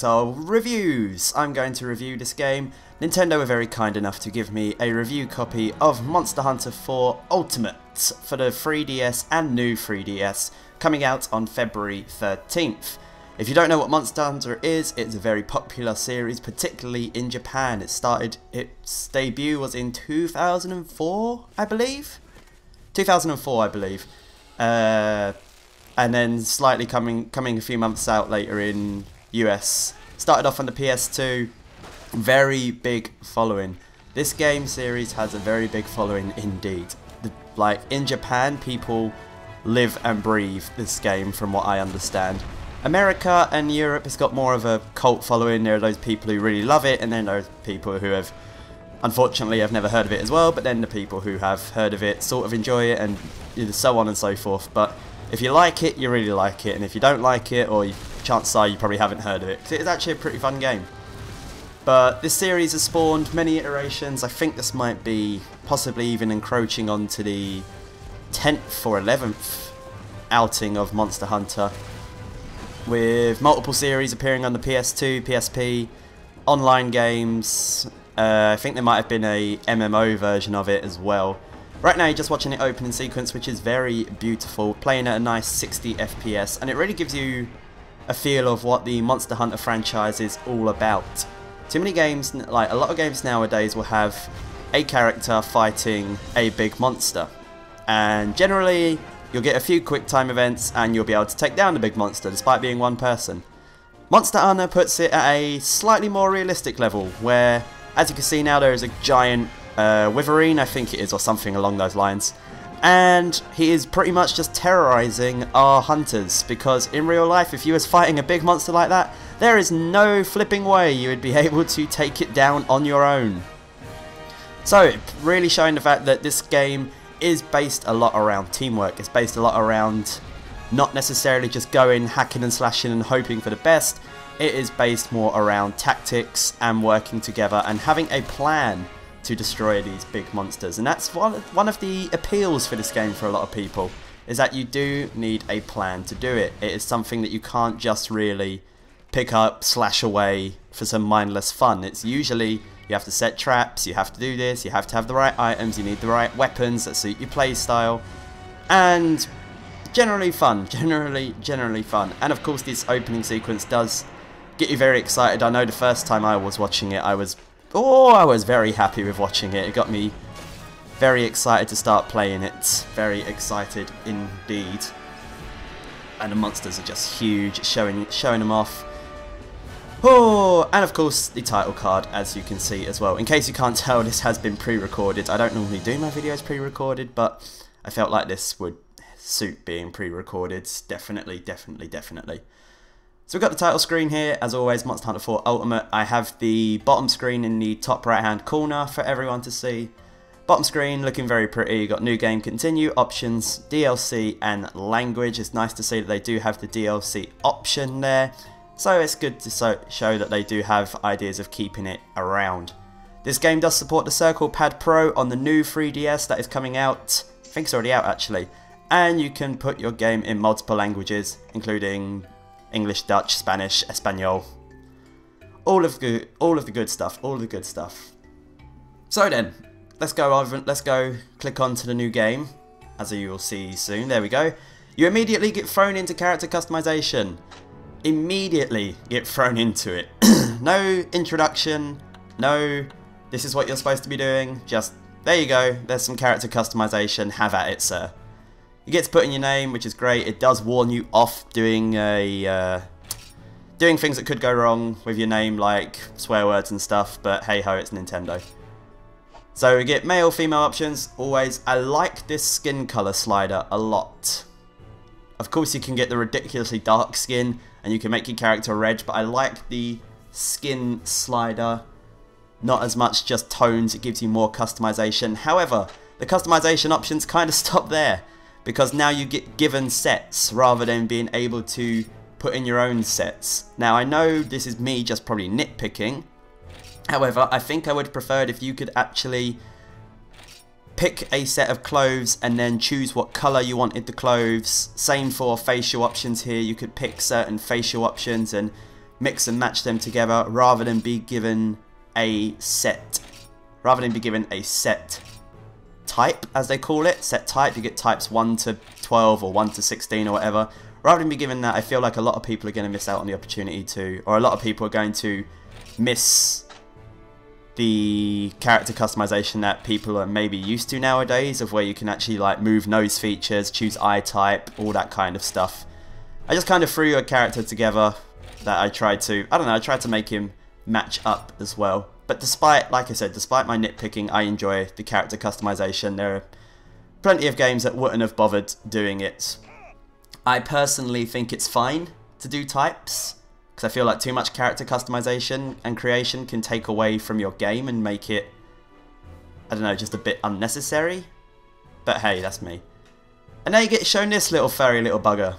So, reviews! I'm going to review this game. Nintendo were very kind enough to give me a review copy of Monster Hunter 4 Ultimate for the 3DS and new 3DS, coming out on February 13th. If you don't know what Monster Hunter is, it's a very popular series, particularly in Japan. Its debut was in 2004, I believe? 2004, I believe. And then slightly coming a few months out later in US. Started off on the PS2, very big following. This game series has a very big following indeed. Like in Japan, people live and breathe this game from what I understand. America and Europe has got more of a cult following. There are those people who really love it, and then there are people who have, unfortunately, have never heard of it as well, but then the people who have heard of it sort of enjoy it, and so on and so forth. But if you like it, you really like it, and if you don't like it, or chances are you probably haven't heard of it, because it is actually a pretty fun game. But this series has spawned many iterations. I think this might be possibly even encroaching onto the 10th or 11th outing of Monster Hunter, with multiple series appearing on the PS2, PSP, online games. I think there might have been a MMO version of it as well. Right now you're just watching the opening sequence, which is very beautiful, playing at a nice 60 FPS, and it really gives you a feel of what the Monster Hunter franchise is all about. Too many games, like a lot of games nowadays, will have a character fighting a big monster, and generally you'll get a few quick time events and you'll be able to take down the big monster despite being one person. Monster Hunter puts it at a slightly more realistic level, where, as you can see now, there is a giant Wyverine, I think it is, or something along those lines, and he is pretty much just terrorizing our hunters, because in real life, if you was fighting a big monster like that, there is no flipping way you would be able to take it down on your own. So, really showing the fact that this game is based a lot around teamwork. It's based a lot around not necessarily just going hacking and slashing and hoping for the best. It is based more around tactics and working together and having a plan to destroy these big monsters. And that's one of the appeals for this game for a lot of people, is that you do need a plan to do it. It is something that you can't just really pick up, slash away for some mindless fun. It's usually you have to set traps, you have to do this, you have to have the right items, you need the right weapons that suit your play style, and generally fun, generally fun. And of course this opening sequence does get you very excited. I know the first time I was watching it, I was very happy with watching it. It got me very excited to start playing it, very excited indeed. And the monsters are just huge, showing them off. Oh, and of course the title card, as you can see as well. In case you can't tell, this has been pre-recorded. I don't normally do my videos pre-recorded, but I felt like this would suit being pre-recorded. Definitely. So we've got the title screen here, as always, Monster Hunter 4 Ultimate. I have the bottom screen in the top right hand corner for everyone to see. Bottom screen looking very pretty. You've got new game, continue, options, DLC and language. It's nice to see that they do have the DLC option there. So it's good to show that they do have ideas of keeping it around. This game does support the Circle Pad Pro on the new 3DS that is coming out. I think it's already out actually. And you can put your game in multiple languages, including English, Dutch, Spanish, Espanol. All of the good stuff. So then, let's go click on to the new game, as you will see soon. There we go. You immediately get thrown into character customization. Immediately get thrown into it. No introduction, no this is what you're supposed to be doing, just there you go, there's some character customization, have at it sir. You get to put in your name, which is great. It does warn you off doing things that could go wrong with your name, like swear words and stuff, but hey ho, it's Nintendo. So we get male, female options, always. I like this skin color slider a lot. Of course you can get the ridiculously dark skin and you can make your character red, but I like the skin slider. Not as much just tones, it gives you more customization. However, the customization options kind of stop there, because now you get given sets rather than being able to put in your own sets. Now I know this is me just probably nitpicking, however I think I would prefer it if you could actually pick a set of clothes and then choose what colour you wanted the clothes. Same for facial options here, you could pick certain facial options and mix and match them together rather than be given a set type, as they call it. Set type, you get types 1 to 12 or 1 to 16 or whatever. Rather than be given that, I feel like a lot of people are going to miss out on the opportunity to, or a lot of people are going to miss the character customization that people are maybe used to nowadays, of where you can actually like move nose features, choose eye type, all that kind of stuff. I just kind of threw a character together that I tried to make him match up as well. But despite, like I said, despite my nitpicking, I enjoy the character customization. There are plenty of games that wouldn't have bothered doing it. I personally think it's fine to do types, because I feel like too much character customization and creation can take away from your game and make it, I don't know, just a bit unnecessary. But hey, that's me. And now you get shown this little furry little bugger,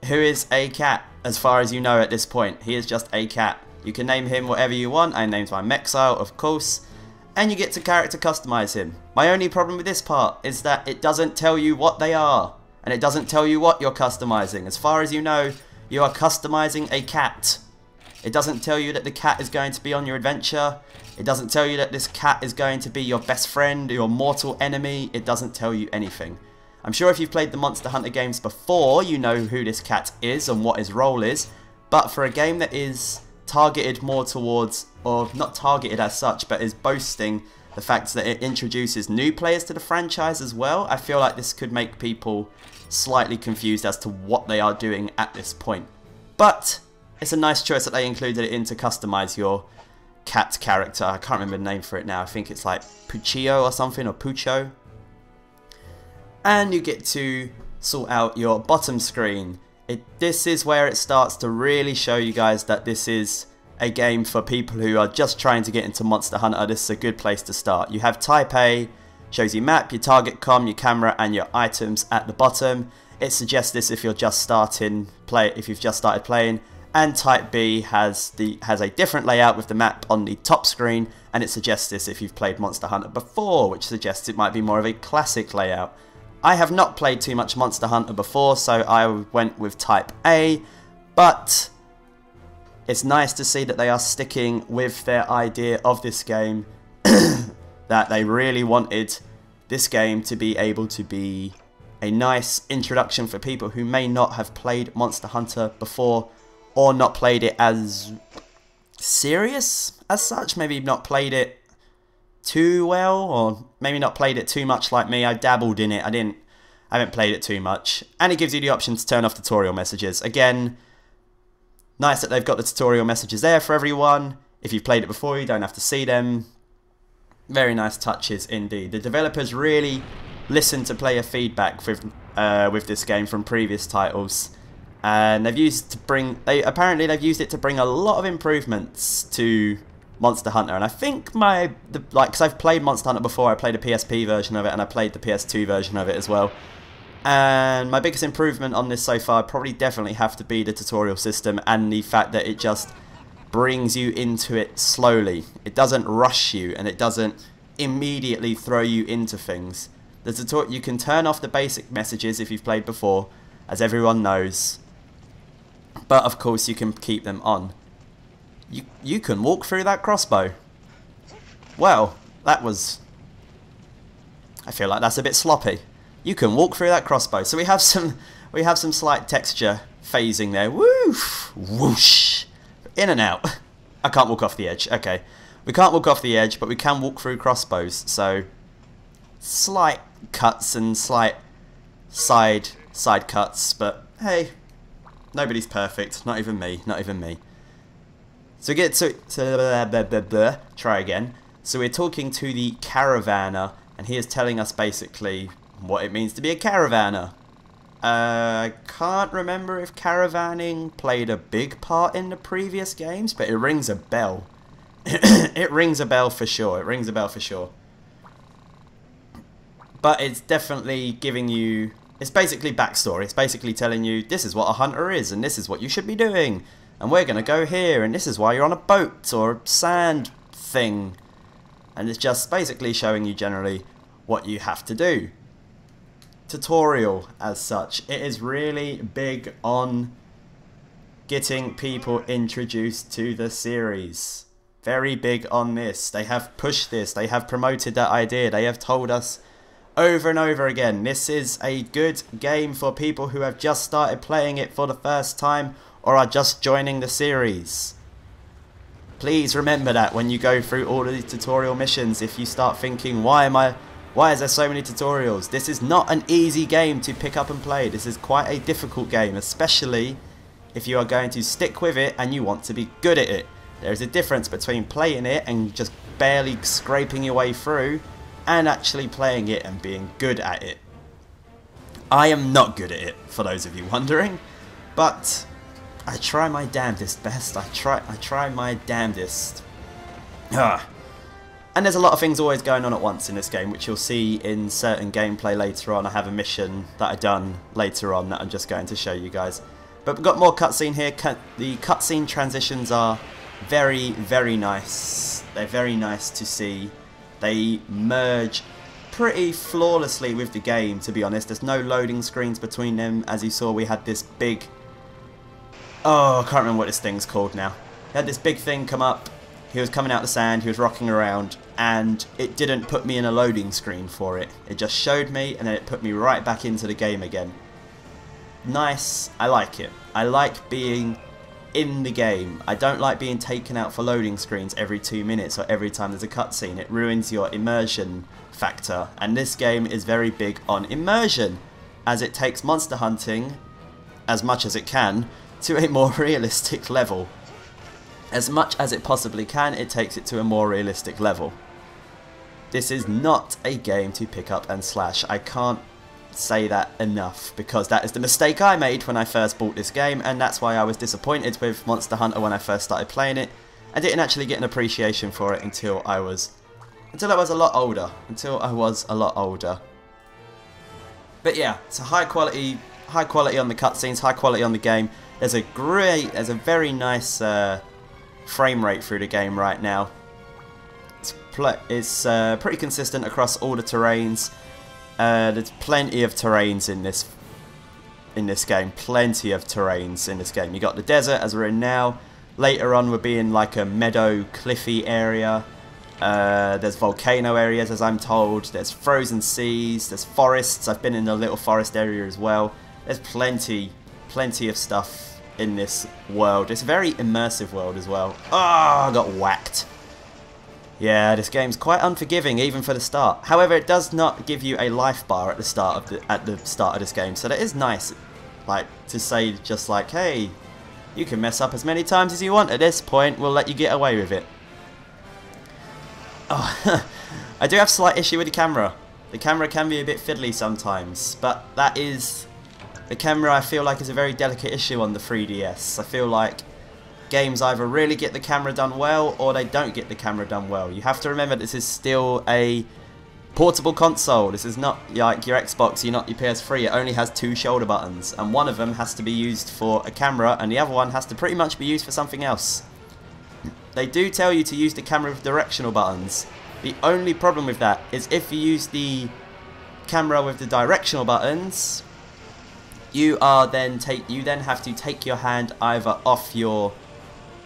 who is a cat, as far as you know at this point. He is just a cat. You can name him whatever you want. I named my Mexile, of course. And you get to character customize him. My only problem with this part is that it doesn't tell you what they are. And it doesn't tell you what you're customizing. As far as you know, you are customizing a cat. It doesn't tell you that the cat is going to be on your adventure. It doesn't tell you that this cat is going to be your best friend, your mortal enemy. It doesn't tell you anything. I'm sure if you've played the Monster Hunter games before, you know who this cat is and what his role is. But for a game that is targeted more towards, or not targeted as such, but is boasting the fact that it introduces new players to the franchise as well, I feel like this could make people slightly confused as to what they are doing at this point. But it's a nice choice that they included it in to customize your cat character. I can't remember the name for it now. I think it's like Puccio or something, or Pucho. And you get to sort out your bottom screen. This is where it starts to really show you guys that this is a game for people who are just trying to get into Monster Hunter. This is a good place to start. You have Type A, shows you map, your target com, your camera, and your items at the bottom. It suggests this if you're just started playing. And Type B has a different layout with the map on the top screen, and it suggests this if you've played Monster Hunter before, which suggests it might be more of a classic layout. I have not played too much Monster Hunter before, so I went with Type A, but it's nice to see that they are sticking with their idea of this game, that they really wanted this game to be able to be a nice introduction for people who may not have played Monster Hunter before, or not played it as serious as such, maybe not played it too well, or maybe not played it too much like me. I dabbled in it, I haven't played it too much. And it gives you the option to turn off tutorial messages. Again, nice that they've got the tutorial messages there for everyone. If you've played it before, you don't have to see them. Very nice touches indeed. The developers really listened to player feedback with this game from previous titles, and they've used it to bring a lot of improvements to Monster Hunter. And I think because I've played Monster Hunter before, I played a PSP version of it and I played the PS2 version of it as well. And my biggest improvement on this so far probably definitely have to be the tutorial system, and the fact that it just brings you into it slowly. It doesn't rush you, and it doesn't immediately throw you into things. You can turn off the basic messages if you've played before, as everyone knows, but of course you can keep them on. You can walk through that crossbow. Well, I feel like that's a bit sloppy. You can walk through that crossbow. So we have some slight texture phasing there. Woof, whoosh, in and out. I can't walk off the edge. Okay, we can't walk off the edge, but we can walk through crossbows. So slight cuts and slight side cuts, but hey, nobody's perfect. Not even me. Not even me. So try again. So we're talking to the caravaner, and he is telling us basically what it means to be a caravaner. I can't remember if caravanning played a big part in the previous games, but it rings a bell. It rings a bell for sure. It rings a bell for sure. But it's definitely giving you... It's basically backstory. It's basically telling you this is what a hunter is, and this is what you should be doing. And we're going to go here, and this is why you're on a boat or a sand thing. And it's just basically showing you generally what you have to do. Tutorial as such. It is really big on getting people introduced to the series. Very big on this. They have pushed this. They have promoted that idea. They have told us over and over again, this is a good game for people who have just started playing it for the first time or are just joining the series. Please remember that when you go through all of these tutorial missions. If you start thinking, why is there so many tutorials? This is not an easy game to pick up and play. This is quite a difficult game, especially if you are going to stick with it and you want to be good at it. There is a difference between playing it and just barely scraping your way through and actually playing it and being good at it. I am not good at it, for those of you wondering, but I try my damnedest best. I try my damnedest. And there's a lot of things always going on at once in this game, which you'll see in certain gameplay later on. I have a mission that I've done later on that I'm just going to show you guys. But we've got more cutscene here. The cutscene transitions are very, very nice. They're very nice to see. They merge pretty flawlessly with the game, to be honest. There's no loading screens between them. As you saw, we had this big... Oh, I can't remember what this thing's called now. He had this big thing come up. He was coming out the sand, he was rocking around, and it didn't put me in a loading screen for it. It just showed me, and then it put me right back into the game again. Nice. I like it. I like being in the game. I don't like being taken out for loading screens every 2 minutes or every time there's a cutscene. It ruins your immersion factor, and this game is very big on immersion, as it takes monster hunting, as much as it can, to a more realistic level. As much as it possibly can, it takes it to a more realistic level. This is not a game to pick up and slash. I can't say that enough, because that is the mistake I made when I first bought this game, and that's why I was disappointed with Monster Hunter when I first started playing it. I didn't actually get an appreciation for it until I was a lot older. But yeah, it's a high quality on the cutscenes, high quality on the game. There's a very nice frame rate through the game right now. It's pretty consistent across all the terrains. There's plenty of terrains in this game. Plenty of terrains in this game. You got the desert, as we're in now. Later on, we'll be in like a meadow, cliffy area. There's volcano areas, as I'm told. There's frozen seas. There's forests. I've been in a little forest area as well. There's plenty of stuff in this world. It's a very immersive world as well. Ah, I got whacked. Yeah, this game's quite unforgiving even for the start. However, it does not give you a life bar at the start of this game, so that is nice. Like to say just like, hey, you can mess up as many times as you want at this point. We'll let you get away with it. Oh, I do have a slight issue with the camera. The camera can be a bit fiddly sometimes, but that is the camera. I feel like is a very delicate issue on the 3DS. I feel like games either really get the camera done well or they don't get the camera done well. You have to remember this is still a portable console. This is not like your Xbox, you're not your PS3. It only has 2 shoulder buttons, and one of them has to be used for a camera and the other one has to pretty much be used for something else. They do tell you to use the camera with directional buttons. The only problem with that is if you use the camera with the directional buttons, you then have to take your hand either off your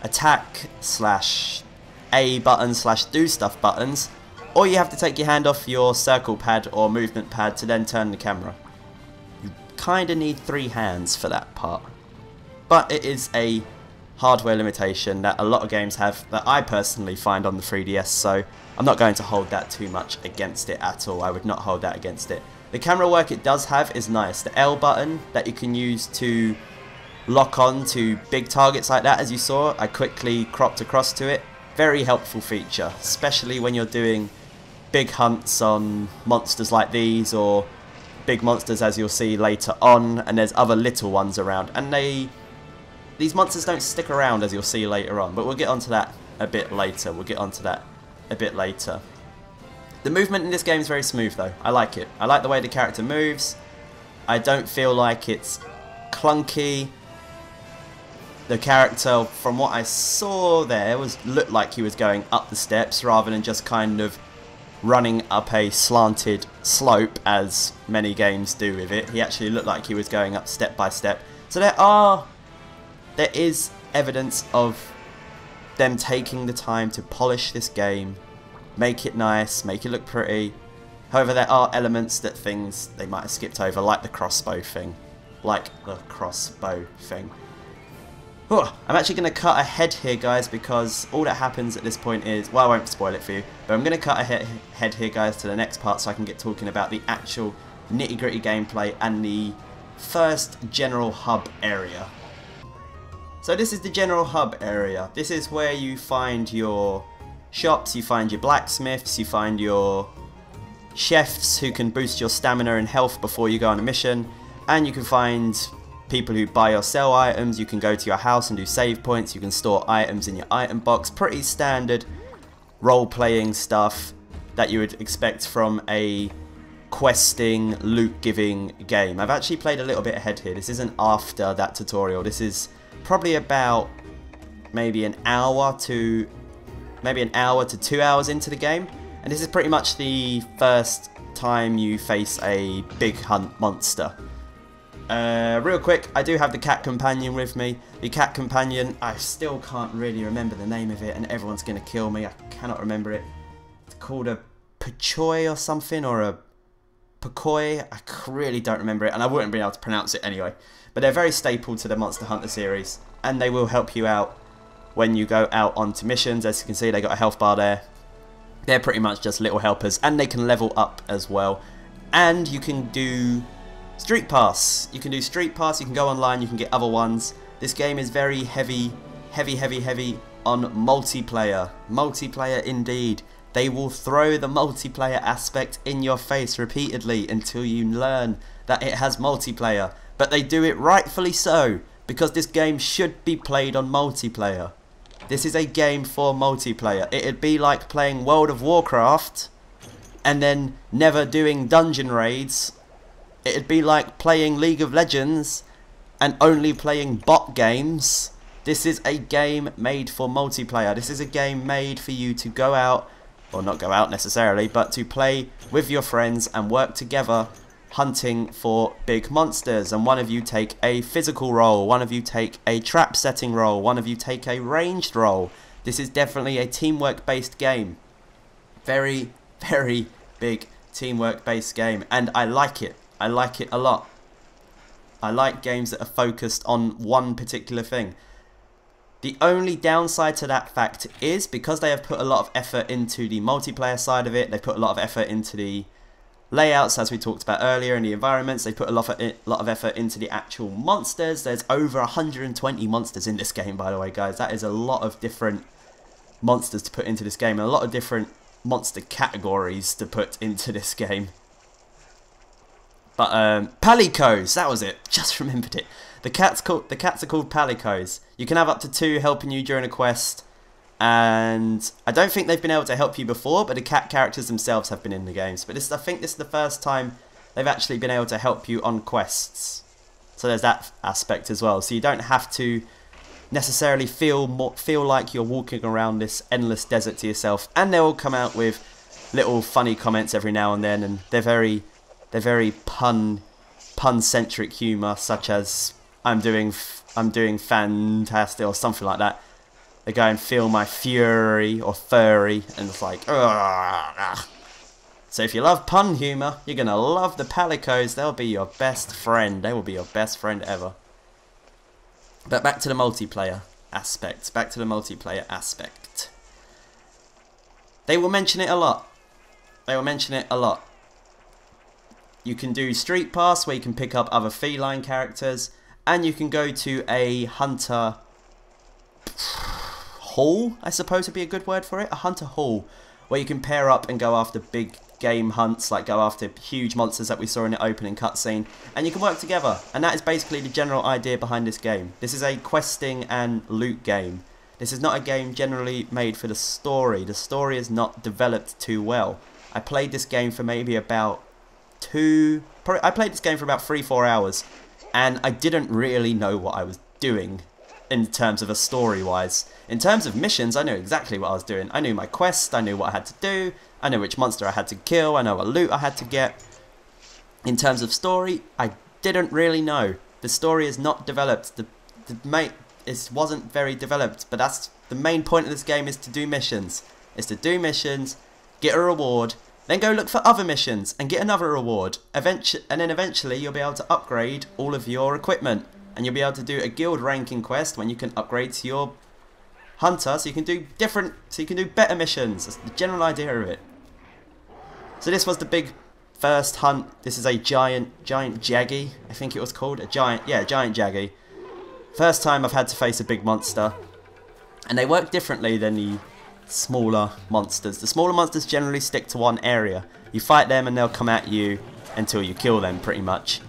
attack / A button / do stuff buttons, or you have to take your hand off your circle pad or movement pad to then turn the camera. You kinda need 3 hands for that part. But it is a hardware limitation that a lot of games have, that I personally find on the 3DS, so I'm not going to hold that too much against it at all. I would not hold that against it. The camera work it does have is nice. The L button that you can use to lock on to big targets like that, as you saw, I quickly cropped across to it. Very helpful feature, especially when you're doing big hunts on monsters like these, or big monsters as you'll see later on, and there's other little ones around, and these monsters don't stick around, as you'll see later on, but we'll get onto that a bit later. The movement in this game is very smooth though. I like it. I like the way the character moves. I don't feel like it's clunky. The character, from what I saw there, looked like he was going up the steps rather than just kind of running up a slanted slope as many games do with it. He actually looked like he was going up step by step. So there are there is evidence of them taking the time to polish this game, make it nice, make it look pretty. However, there are elements that things they might have skipped over, like the crossbow thing. I'm actually going to cut ahead here, guys, because all that happens at this point is, well, I won't spoil it for you, but I'm going to cut ahead here, guys, to the next part so I can get talking about the actual nitty-gritty gameplay and the first general hub area. So this is the general hub area. This is where you find your shops, you find your blacksmiths, you find your chefs who can boost your stamina and health before you go on a mission, and you can find people who buy or sell items. You can go to your house and do save points, you can store items in your item box. Pretty standard role-playing stuff that you would expect from a questing, loot-giving game. I've actually played a little bit ahead here. This isn't after that tutorial. This is probably about maybe an hour to 2 hours into the game, and this is pretty much the first time you face a big hunt monster. Real quick, I do have the cat companion with me. The cat companion, I still can't really remember the name of it, and everyone's going to kill me. I cannot remember it. It's called a Pachoy or something, or a Pacoy. I really don't remember it, and I wouldn't be able to pronounce it anyway. But they're very staple to the Monster Hunter series, and they will help you out when you go out onto missions. As you can see, they got a health bar there. They're pretty much just little helpers, and they can level up as well. And you can do Street Pass. You can do Street Pass, you can go online, you can get other ones. This game is very heavy on multiplayer. Multiplayer indeed. They will throw the multiplayer aspect in your face repeatedly until you learn that it has multiplayer. But they do it rightfully so, because this game should be played on multiplayer. This is a game for multiplayer. It'd be like playing World of Warcraft and then never doing dungeon raids. It'd be like playing League of Legends and only playing bot games. This is a game made for multiplayer. This is a game made for you to go out, or not go out necessarily, but to play with your friends and work together hunting for big monsters. And one of you take a physical role, one of you take a trap setting role, one of you take a ranged role. This is definitely a teamwork based game. Very big teamwork based game, and I like it. I like it a lot. I like games that are focused on one particular thing. The only downside to that fact is, because they have put a lot of effort into the multiplayer side of it, they put a lot of effort into the layouts, as we talked about earlier, in the environments, they put a lot of effort into the actual monsters. There's over 120 monsters in this game, by the way, guys. That is a lot of different monsters to put into this game, and a lot of different monster categories to put into this game. But palicos, that was it. Just remembered it. The cats are called palicos. You can have up to 2 helping you during a quest, and I don't think they've been able to help you before, but the cat characters themselves have been in the games. But I think this is the first time they've actually been able to help you on quests. So there's that aspect as well. So you don't have to necessarily feel like you're walking around this endless desert to yourself. And they'll come out with little funny comments every now and then, and they're very pun-centric humour, such as I'm doing fantastic or something like that. They go and feel my fury or furry, and it's like, ugh. So if you love pun humour, you're gonna love the palicos. They'll be your best friend. They will be your best friend ever. But back to the multiplayer aspect. They will mention it a lot. You can do Street Pass, where you can pick up other feline characters, and you can go to a hunter hall, I suppose would be a good word for it. A hunter hall, where you can pair up and go after big game hunts, like go after huge monsters that we saw in the opening cutscene, and you can work together. And that is basically the general idea behind this game. This is a questing and loot game. This is not a game generally made for the story. The story is not developed too well. I played this game for maybe about 3-4 hours, and I didn't really know what I was doing in terms of a story wise. In terms of missions, I knew exactly what I was doing. I knew my quest, I knew what I had to do, I knew which monster I had to kill, I know what loot I had to get. In terms of story, I didn't really know. The story is not developed. it wasn't very developed, but that's the main point of this game, is to do missions. Is to do missions, get a reward, then go look for other missions and get another reward. And then eventually you'll be able to upgrade all of your equipment. And you'll be able to do a guild ranking quest when you can upgrade to your hunter, so you can do better missions. That's the general idea of it. So this was the big first hunt. This is a giant jaggy, I think it was called. A giant jaggy. First time I've had to face a big monster. And they work differently than the smaller monsters. The smaller monsters generally stick to one area. You fight them and they'll come at you until you kill them, pretty much.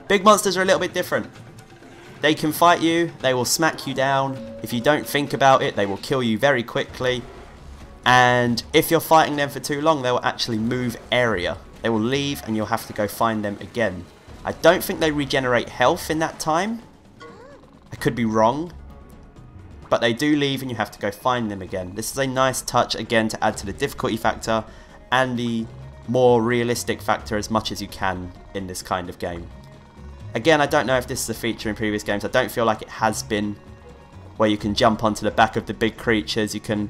Big monsters are a little bit different. They can fight you, they will smack you down. If you don't think about it, they will kill you very quickly. And if you're fighting them for too long, they will actually move area. They will leave and you'll have to go find them again. I don't think they regenerate health in that time. I could be wrong. But they do leave and you have to go find them again. This is a nice touch, again, to add to the difficulty factor and the more realistic factor as much as you can in this kind of game. Again, I don't know if this is a feature in previous games. I don't feel like it has been, where you can jump onto the back of the big creatures. You can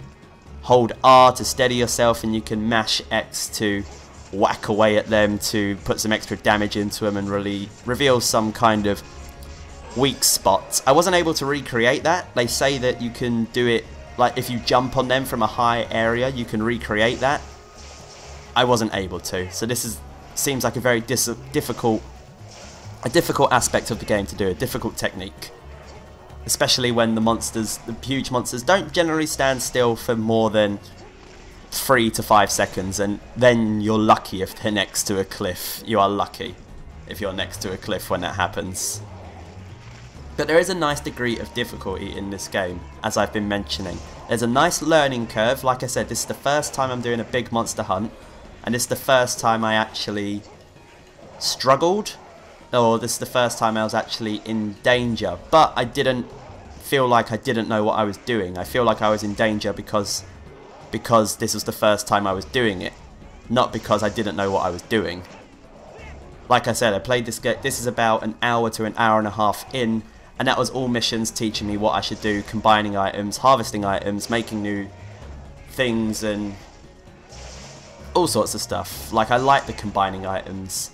hold R to steady yourself and you can mash X to whack away at them to put some extra damage into them and really reveal some kind of weak spots. I wasn't able to recreate that. They say that you can do it, like if you jump on them from a high area, you can recreate that. I wasn't able to. So this seems like a very difficult aspect of the game to do, a difficult technique. Especially when the huge monsters don't generally stand still for more than 3 to 5 seconds, and then you're lucky if they're next to a cliff. You are lucky if you're next to a cliff when that happens. But there is a nice degree of difficulty in this game, as I've been mentioning. There's a nice learning curve. Like I said, this is the first time I'm doing a big monster hunt, and this is the first time I actually struggled. Or this is the first time I was actually in danger. But I didn't feel like I didn't know what I was doing. I feel like I was in danger because this was the first time I was doing it. Not because I didn't know what I was doing. Like I said, I played this game. This is about an hour to an hour and a half in. And that was all missions teaching me what I should do. Combining items, harvesting items, making new things and all sorts of stuff. Like, I like the combining items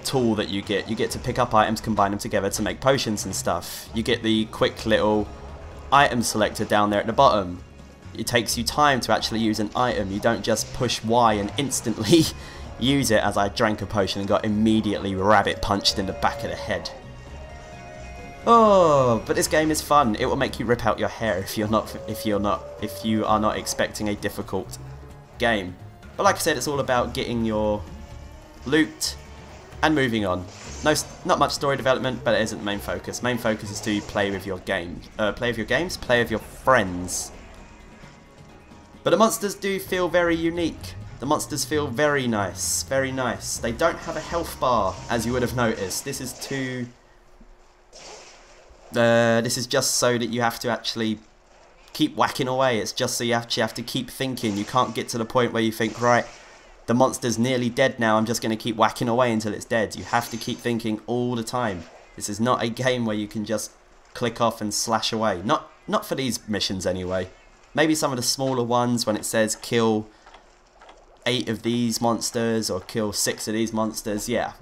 tool that you get to pick up items, combine them together to make potions and stuff. You get the quick little item selector down there at the bottom. It takes you time to actually use an item. You don't just push Y and instantly use it, as I drank a potion and got immediately rabbit punched in the back of the head. Oh, but this game is fun. It will make you rip out your hair if you are not expecting a difficult game. But like I said, it's all about getting your loot and moving on. Not much story development, but it isn't the main focus. Main focus is to play with your games, play with your friends. But the monsters do feel very unique. The monsters feel very nice, very nice. They don't have a health bar, as you would have noticed. This is just so that you have to actually keep whacking away. It's just so you actually have to keep thinking. You can't get to the point where you think, right, the monster's nearly dead now, I'm just going to keep whacking away until it's dead. You have to keep thinking all the time. This is not a game where you can just click off and slash away. Not for these missions anyway. Maybe some of the smaller ones when it says kill 8 of these monsters or kill 6 of these monsters, yeah.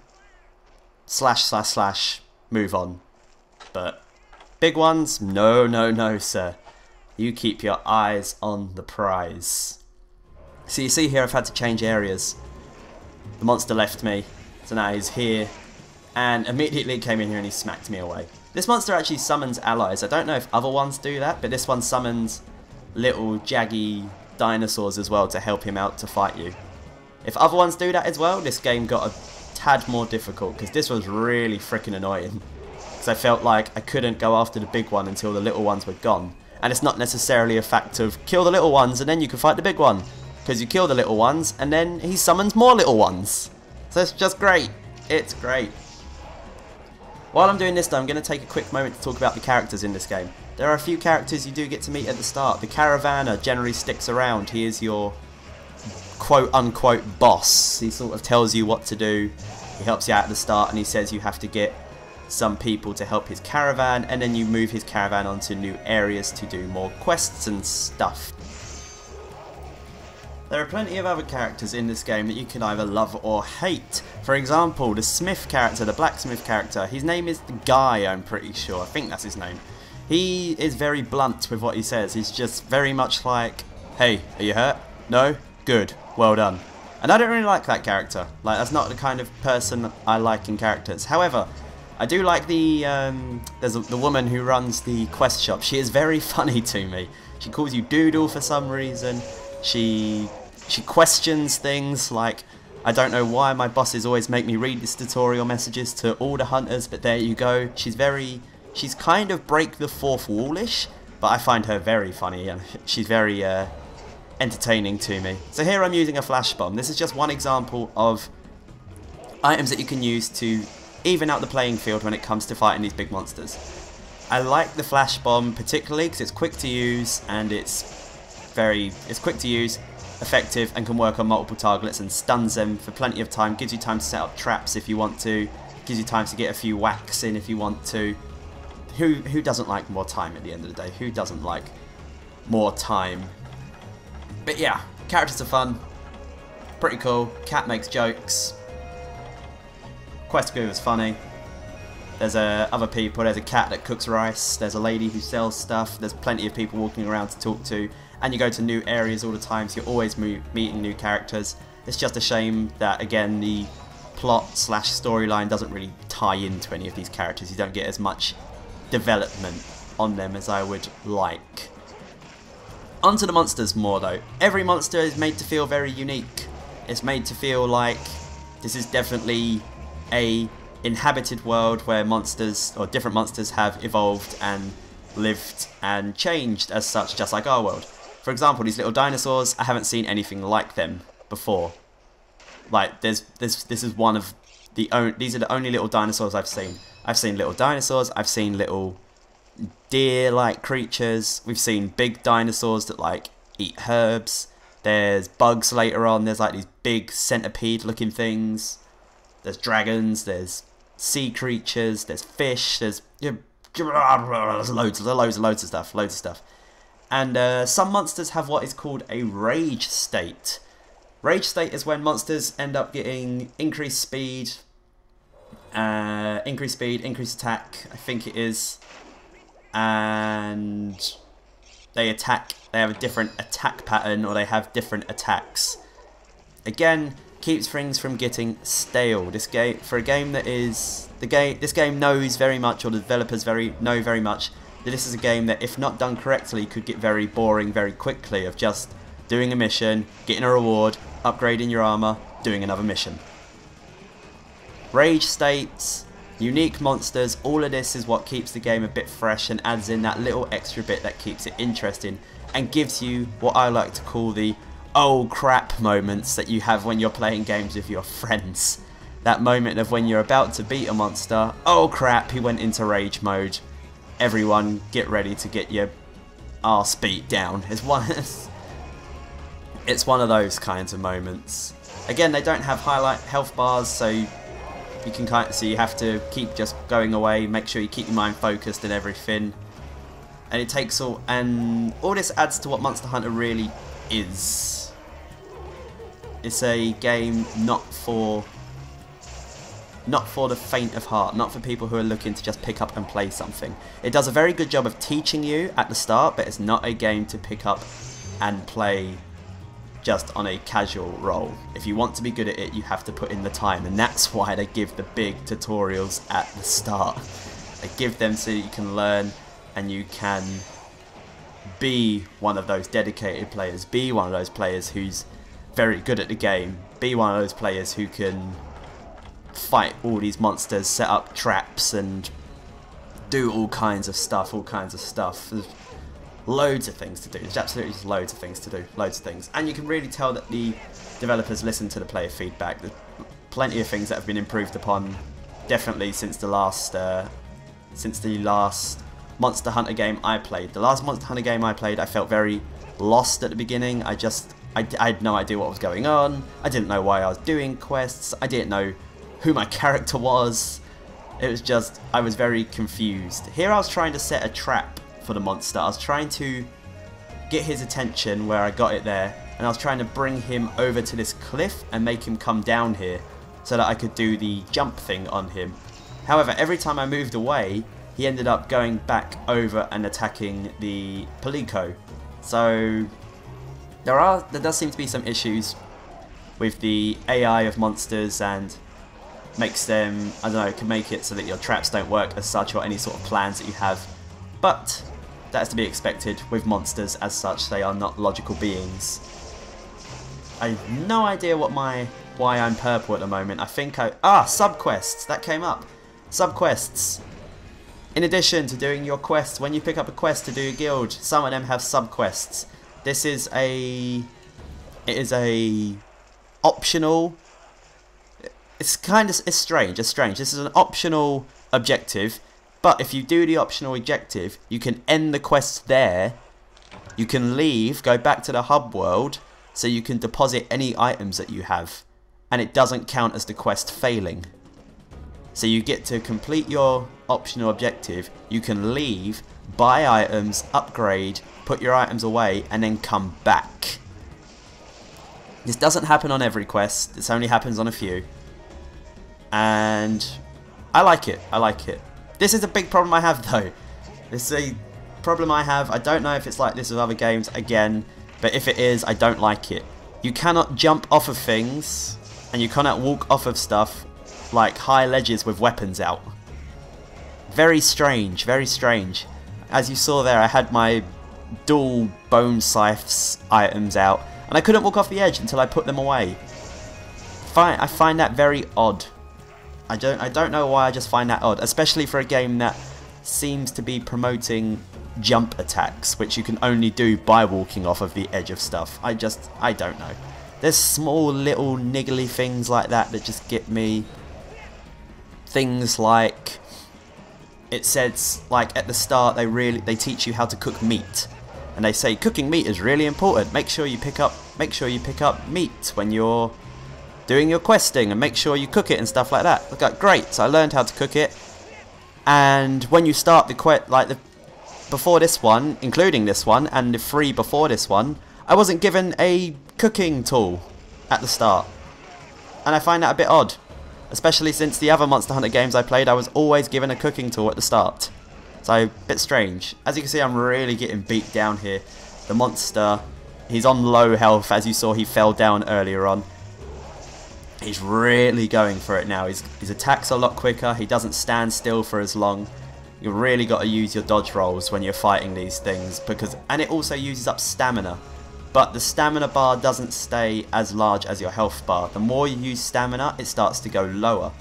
Slash, slash, slash, move on. But big ones, no, no, no, sir. You keep your eyes on the prize. So you see here I've had to change areas. The monster left me, so now he's here, and immediately came in here and he smacked me away. This monster actually summons allies. I don't know if other ones do that, but this one summons little jaggy dinosaurs as well to help him out to fight you. If other ones do that as well, this game got a tad more difficult, because this was really freaking annoying. Because I felt like I couldn't go after the big one until the little ones were gone. And it's not necessarily a fact of kill the little ones and then you can fight the big one. Because you kill the little ones and then he summons more little ones. So it's just great. It's great. While I'm doing this though, I'm going to take a quick moment to talk about the characters in this game. There are a few characters you do get to meet at the start. The Caravaner generally sticks around. He is your quote-unquote boss. He sort of tells you what to do. He helps you out at the start and he says you have to get some people to help his caravan, and then you move his caravan onto new areas to do more quests and stuff. There are plenty of other characters in this game that you can either love or hate. For example, the smith character, the blacksmith character, his name is Guy, I'm pretty sure. I think that's his name. He is very blunt with what he says. He's just very much like, hey, are you hurt? No? Good. Well done. And I don't really like that character. Like, that's not the kind of person I like in characters. However, I do like the the woman who runs the quest shop. She is very funny to me. She calls you Doodle for some reason. She questions things like, I don't know why my bosses always make me read these tutorial messages to all the hunters, but there you go. She's kind of break the fourth wall-ish, but I find her very funny and she's very entertaining to me. So here I'm using a flash bomb. This is just one example of items that you can use to even out the playing field when it comes to fighting these big monsters. I like the flash bomb particularly because it's quick to use and it's quick to use, effective, and can work on multiple targets and stuns them for plenty of time. Gives you time to set up traps if you want to. Gives you time to get a few whacks in if you want to. Who doesn't like more time at the end of the day? Who doesn't like more time? But yeah, characters are fun. Pretty cool. Cat makes jokes. Quest Goo is funny. There's other people. There's a cat that cooks rice. There's a lady who sells stuff. There's plenty of people walking around to talk to. And you go to new areas all the time, so you're always meeting new characters. It's just a shame that, again, the plot/storyline doesn't really tie into any of these characters. You don't get as much development on them as I would like. Onto the monsters more though. Every monster is made to feel very unique. It's made to feel like this is definitely a inhabited world where monsters, or different monsters, have evolved and lived and changed as such, just like our world. For example, these little dinosaurs, I haven't seen anything like them before. Like, this is one of these are the only little dinosaurs I've seen. I've seen little dinosaurs, I've seen little deer-like creatures, we've seen big dinosaurs that like eat herbs, there's bugs later on, there's like these big centipede-looking things, there's dragons, there's sea creatures, there's fish, there's loads of stuff. And some monsters have what is called a rage state. Rage state is when monsters end up getting increased speed, increased attack, I think it is, and they have a different attack pattern, or they have different attacks. Again, keeps things from getting stale. This game, for a game that is this game knows very much, or the developers know very much, that this is a game that, if not done correctly, could get very boring very quickly, of just doing a mission, getting a reward, upgrading your armor, doing another mission. Rage states, unique monsters, all of this is what keeps the game a bit fresh and adds in that little extra bit that keeps it interesting and gives you what I like to call the oh crap moments that you have when you're playing games with your friends. That moment of when you're about to beat a monster, oh crap, he went into rage mode. Everyone get ready to get your arse beat down. It's one of those kinds of moments. Again, they don't have highlight health bars, so you have to keep just going away, make sure you keep your mind focused and everything. And it takes all this adds to what Monster Hunter really is. It's a game not for the faint of heart, not for people who are looking to just pick up and play something. It does a very good job of teaching you at the start, but it's not a game to pick up and play just on a casual roll. If you want to be good at it, you have to put in the time, and that's why they give the big tutorials at the start. They give them so you can learn and you can be one of those dedicated players, be one of those players who's very good at the game, be one of those players who can fight all these monsters, set up traps and do all kinds of stuff. There's loads of things to do. There's absolutely just loads of things to do. Loads of things. And you can really tell that the developers listen to the player feedback. There's plenty of things that have been improved upon, definitely since the last Monster Hunter game I played. The last Monster Hunter game I played, I felt very lost at the beginning. I had no idea what was going on. I didn't know why I was doing quests. I didn't know who my character was. It was just, I was very confused. Here I was trying to set a trap for the monster. I was trying to get his attention where I got it there, and I was trying to bring him over to this cliff and make him come down here so that I could do the jump thing on him. However, every time I moved away, he ended up going back over and attacking the Palico. So there does seem to be some issues with the AI of monsters, and makes them, I don't know, can make it so that your traps don't work as such, or any sort of plans that you have. But that's to be expected with monsters as such. They are not logical beings. I have no idea why I'm purple at the moment. I think subquests, that came up. Subquests. In addition to doing your quests, when you pick up a quest to do a guild, some of them have subquests. This is a optional. It's strange. This is an optional objective, but if you do the optional objective, you can end the quest there. You can leave, go back to the hub world, so you can deposit any items that you have, and it doesn't count as the quest failing. So you get to complete your optional objective, you can leave, buy items, upgrade, put your items away, and then come back. This doesn't happen on every quest, this only happens on a few. And I like it, This is a big problem I have though. This is a problem I have. I don't know if it's like this with other games again, but if it is, I don't like it. You cannot jump off of things, and you cannot walk off of stuff like high ledges with weapons out. Very strange, very strange. As you saw there, I had my dual bone scythes items out, and I couldn't walk off the edge until I put them away. I find that very odd. I don't know why, I just find that odd, especially for a game that seems to be promoting jump attacks, which you can only do by walking off of the edge of stuff. I don't know. There's small little niggly things like that that just get me. Things like, it says, like at the start they teach you how to cook meat, and they say cooking meat is really important. Make sure you pick up meat when you're doing your questing, and make sure you cook it and stuff like that. Okay, great. So I learned how to cook it, and when you start the quest, before this one, including this one, and the 3 before this one, I wasn't given a cooking tool at the start, and I find that a bit odd. Especially since the other Monster Hunter games I played, I was always given a cooking tool at the start. So, a bit strange. As you can see, I'm really getting beat down here. The monster, he's on low health. As you saw, he fell down earlier on. He's really going for it now. His attacks are a lot quicker. He doesn't stand still for as long. You've really got to use your dodge rolls when you're fighting these things, and it also uses up stamina. But the stamina bar doesn't stay as large as your health bar. The more you use stamina, it starts to go lower.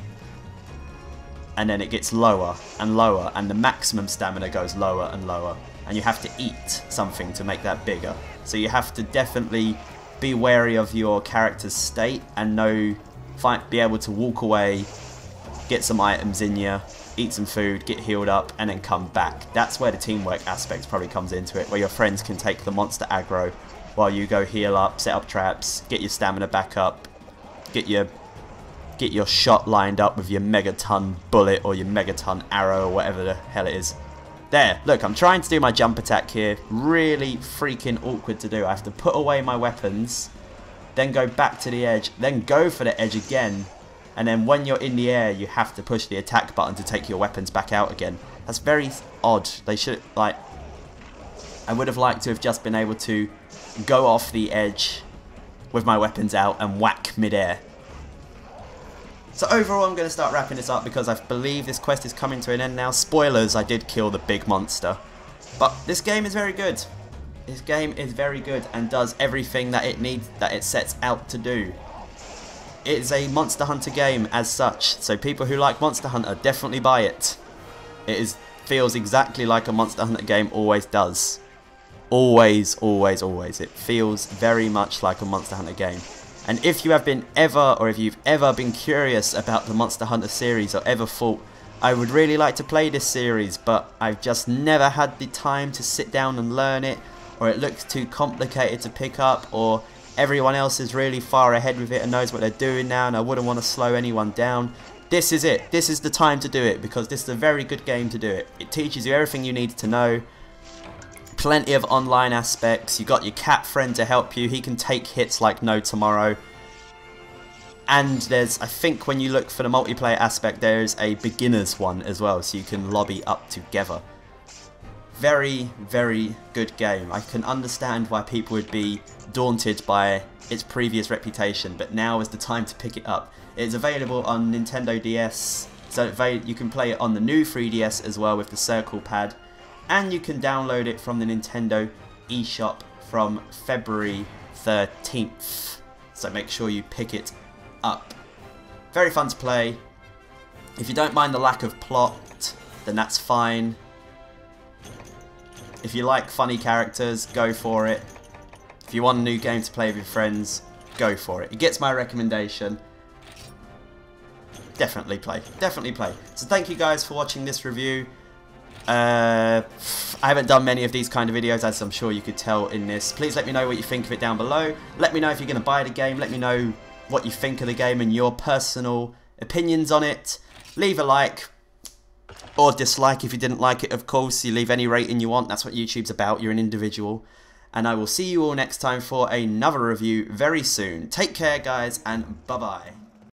And then it gets lower and lower, and the maximum stamina goes lower and lower. And you have to eat something to make that bigger. So you have to definitely be wary of your character's state and be able to walk away, get some items in you, eat some food, get healed up, and then come back. That's where the teamwork aspect probably comes into it, where your friends can take the monster aggro while you go heal up, set up traps, get your stamina back up, get your shot lined up with your megaton bullet or your megaton arrow or whatever the hell it is. There, look, I'm trying to do my jump attack here. Really freaking awkward to do. I have to put away my weapons, then go back to the edge, then go for the edge again, and then when you're in the air, you have to push the attack button to take your weapons back out again. That's very odd. They should, I would have liked to have just been able to go off the edge with my weapons out and whack mid-air. So overall, I'm going to start wrapping this up because I believe this quest is coming to an end now. Spoilers, I did kill the big monster. But this game is very good. This game is very good and does everything that it sets out to do. It is a Monster Hunter game as such, so people who like Monster Hunter, definitely buy it. It feels exactly like a Monster Hunter game always does. Always, always, always. It feels very much like a Monster Hunter game. And if you have been if you've ever been curious about the Monster Hunter series or ever thought, I would really like to play this series, but I've just never had the time to sit down and learn it, or it looks too complicated to pick up, or everyone else is really far ahead with it and knows what they're doing now and I wouldn't want to slow anyone down, this is it. This is the time to do it, because this is a very good game to do it. It teaches you everything you need to know. Plenty of online aspects. You got your cat friend to help you. He can take hits like no tomorrow. And there's, I think when you look for the multiplayer aspect, there's a beginners one as well, so you can lobby up together. Very, very good game. I can understand why people would be daunted by its previous reputation, but now is the time to pick it up. It's available on Nintendo DS, so you can play it on the new 3DS as well with the circle pad, and you can download it from the Nintendo eShop from February 13th. So make sure you pick it up. Very fun to play. If you don't mind the lack of plot, then that's fine. If you like funny characters, go for it. If you want a new game to play with your friends, go for it. It gets my recommendation. Definitely play. Definitely play. So thank you guys for watching this review. I haven't done many of these kind of videos, as I'm sure you could tell in this. Please let me know what you think of it down below. Let me know if you're going to buy the game. Let me know what you think of the game and your personal opinions on it. Leave a like. Or dislike if you didn't like it, of course. You leave any rating you want. That's what YouTube's about. You're an individual. And I will see you all next time for another review very soon. Take care, guys, and bye-bye.